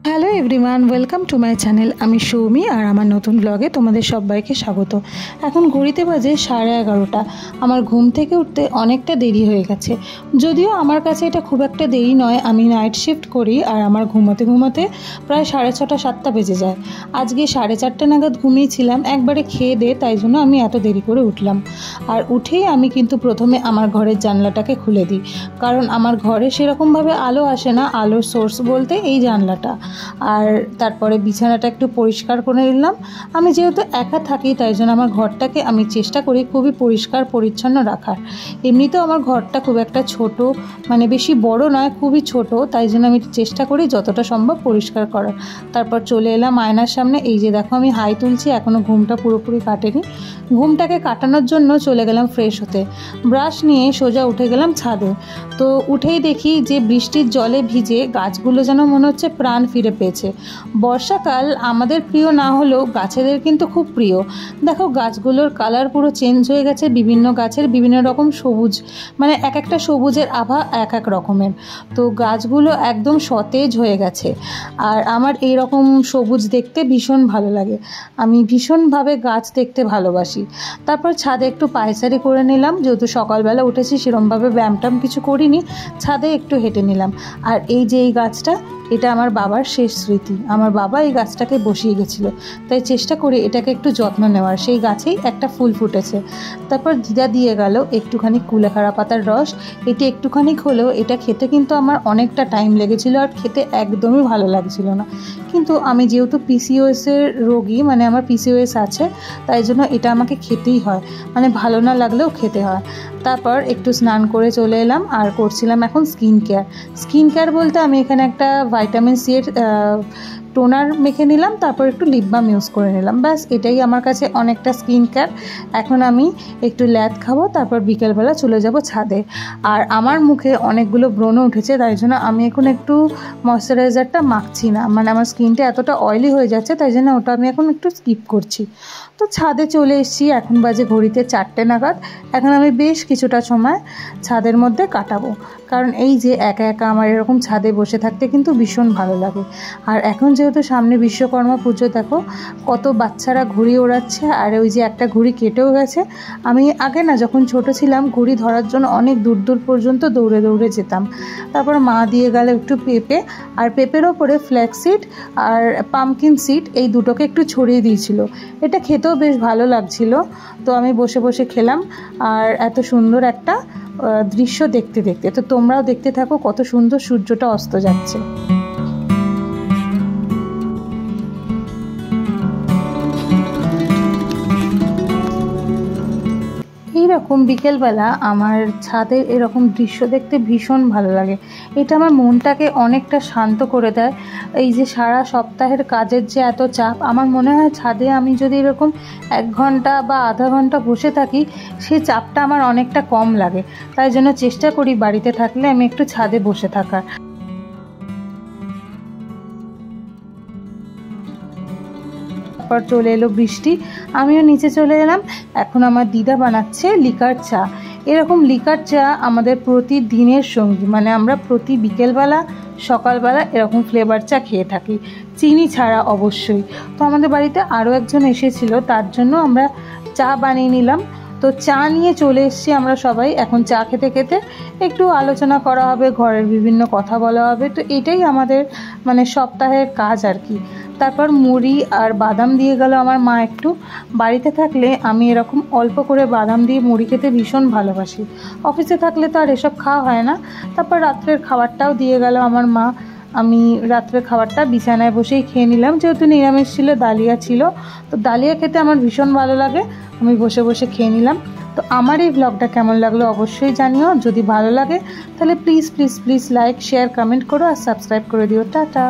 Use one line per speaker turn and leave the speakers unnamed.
Hello everyone, welcome to my channel. আমি সৌমি আর আমার নতুন ব্লগে তোমাদের সবাইকে স্বাগত। এখন ঘড়িতে বাজে 11:30। আমার ঘুম থেকে উঠতে অনেকটা দেরি হয়ে গেছে। যদিও আমার কাছে এটা খুব একটা দেরি নয়, আমি নাইট শিফট করি আর আমার ঘুমাতে ঘুমাতে প্রায় 6:30 7টা বেজে যায়। আজকে 4:30 নাগাদ ঘুমিয়েছিলাম, একবারে খেয়ে দে, তাই জন্য আমি এত দেরি করে উঠলাম। আর উঠেই আমি কিন্তু প্রথমে আমার ঘরের জানলাটাকে খুলে দিই, কারণ আমার ঘরে সেরকমভাবে আলো আসে না। আলোর সোর্স বলতে এই জানলাটা। আর তারপরে বিছানাটা একটু পরিষ্কার করে নিলাম। আমি যেহেতু একা থাকি তাই জন্য আমার ঘরটাকে আমি চেষ্টা করি খুবই পরিষ্কার পরিচ্ছন্ন রাখার। এমনিতেও আমার ঘরটা খুব একটা ছোট, মানে বেশি বড় নয়, খুবই ছোট, তাই জন্য আমি চেষ্টা করি যতটা সম্ভব পরিষ্কার করার। তারপর চলে এলাম আয়নার সামনে। এই যে দেখো আমি হাই তুলছি, এখনও ঘুমটা পুরোপুরি কাটেনি। ঘুমটাকে কাটানোর জন্য চলে গেলাম ফ্রেশ হতে। ব্রাশ নিয়ে সোজা উঠে গেলাম ছাদে। তো উঠেই দেখি যে বৃষ্টির জলে ভিজে গাছগুলো যেন মনে হচ্ছে প্রাণ ফিরে পেয়েছে। বর্ষাকাল আমাদের প্রিয় না হলেও গাছেদের কিন্তু খুব প্রিয়। দেখো গাছগুলোর কালার পুরো চেঞ্জ হয়ে গেছে, বিভিন্ন গাছের বিভিন্ন রকম সবুজ, মানে এক একটা সবুজের আভা এক এক রকমের। তো গাছগুলো একদম সতেজ হয়ে গেছে। আর আমার এই রকম সবুজ দেখতে ভীষণ ভালো লাগে। আমি ভীষণভাবে গাছ দেখতে ভালোবাসি। তারপর ছাদে একটু পায়চারি করে নিলাম, যেহেতু সকালবেলা উঠেছি সেরকমভাবে ব্যায়াম কিছু করিনি, ছাদে একটু হেঁটে নিলাম। আর এই যে এই গাছটা, এটা আমার বাবার শেষ স্মৃতি। আমার বাবা এই গাছটাকে বসিয়ে গেছিলো, তাই চেষ্টা করি এটাকে একটু যত্ন নেওয়ার। সেই গাছেই একটা ফুল ফুটেছে। তারপর দিদা দিয়ে গেল একটুখানি কুলেখাড়া পাতার রস। এটি একটুখানি হলেও এটা খেতে কিন্তু আমার অনেকটা টাইম লেগেছিলো, আর খেতে একদমই ভালো লাগছিল না। কিন্তু আমি যেহেতু পিসিওএসের রোগী, মানে আমার পিসিওএস আছে, তাই জন্য এটা আমাকে খেতেই হয়, মানে ভালো না লাগলেও খেতে হয়। তারপর একটু স্নান করে চলে এলাম আর করছিলাম এখন স্কিন কেয়ার বলতে আমি এখানে একটা ভিটামিন সি এর টোনার মেখে নিলাম, তারপর একটু লিপ বাম ইউজ করে নিলাম। ব্যাস এটাই আমার কাছে অনেকটা স্কিন কেয়ার। এখন আমি একটু ল্যাদ খাবো, তারপর বিকেলবেলা চলে যাব ছাদে। আর আমার মুখে অনেকগুলো ব্রণ উঠেছে, তাই জন্য আমি এখন একটু ময়শ্চারাইজারটা মাখছি না, মানে আমার স্কিনটা এতটা অয়েলি হয়ে যাচ্ছে, তাই জন্য ওটা আমি এখন একটু স্কিপ করছি। তো ছাদে চলে এসেছি, এখন বাজে ঘড়িতে 4টে নাগাদ। এখন আমি বেশ কিছুটা সময় ছাদের মধ্যে কাটাবো, কারণ এই যে একা একা আমার এরকম ছাদে বসে থাকতে কিন্তু ভীষণ ভালো লাগে। আর এখন যেহেতু সামনে বিশ্বকর্মা পুজো, দেখো কত বাচ্চারা ঘুড়ি ওড়াচ্ছে, আর ওই যে একটা ঘুড়ি কেটেও গেছে। আমি আগে না যখন ছোট ছিলাম ঘুড়ি ধরার জন্য অনেক দূর দূর পর্যন্ত দৌড়ে দৌড়ে যেতাম। তারপর মা দিয়ে গেল একটু পেঁপে, আর পেঁপের ওপরে ফ্ল্যাক্স সিড আর পামকিন সিড, এই দুটোকে একটু ছড়িয়ে দিয়েছিল। এটা খেতেও বেশ ভালো লাগছিল। তো আমি বসে বসে খেলাম, আর এত সুন্দর একটা দৃশ্য দেখতে দেখতে। তো তোমরাও দেখতে থাকো কত সুন্দর সূর্যটা অস্ত যাচ্ছে। এইরকম বিকেলবেলা আমার ছাদের এরকম দৃশ্য দেখতে ভীষণ ভালো লাগে। এটা আমার মনটাকে অনেকটা শান্ত করে দেয়। এই যে সারা সপ্তাহের কাজের যে এত চাপ, আমার মনে হয় ছাদে আমি যদি এরকম 1 ঘন্টা বা আধা ঘন্টা বসে থাকি, সেই চাপটা আমার অনেকটা কম লাগে। তাই জন্য চেষ্টা করি বাড়িতে থাকলে আমি একটু ছাদে বসে থাকার। পর চলে এলো বৃষ্টি, আমিও নিচে চলে এলাম। এখন আমার দিদা বানাচ্ছে লিকার চা। এরকম লিকার চা আমাদের প্রতিদিনের সঙ্গী, মানে আমরা প্রতি বিকেলবেলা সকালবেলা এরকম ফ্লেভার চা খেয়ে থাকি, চিনি ছাড়া অবশ্যই। তো আমাদের বাড়িতে আরও একজন এসেছিল, তার জন্য আমরা চা বানিয়ে নিলাম। তো চা নিয়ে চলে এসেছি আমরা সবাই। এখন চা খেতে খেতে একটু আলোচনা করা হবে, ঘরের বিভিন্ন কথা বলা হবে। তো এটাই আমাদের মানে সপ্তাহের কাজ আর কি। তারপর মুড়ি আর বাদাম দিয়ে গেল আমার মা একটু। বাড়িতে থাকলে আমি এরকম অল্প করে বাদাম দিয়ে মুড়ি খেতে ভীষণ ভালোবাসি। অফিসে থাকলে তো আর এসব খাওয়া হয় না। তারপর রাত্রের খাবারটাও দিয়ে গেল আমার মা। আমি রাত্রের খাবারটা বিছানায় বসেই খেয়ে নিলাম, যেহেতু নিরামিষ ছিল, ডালিয়া ছিল। তো ডালিয়া খেতে আমার ভীষণ ভালো লাগে, আমি বসে বসে খেয়ে নিলাম। তো আমার এই ব্লগটা কেমন লাগলো অবশ্যই জানিও। যদি ভালো লাগে তাহলে please please please like, share, comment করো আর সাবস্ক্রাইব করে দিও। টাটা।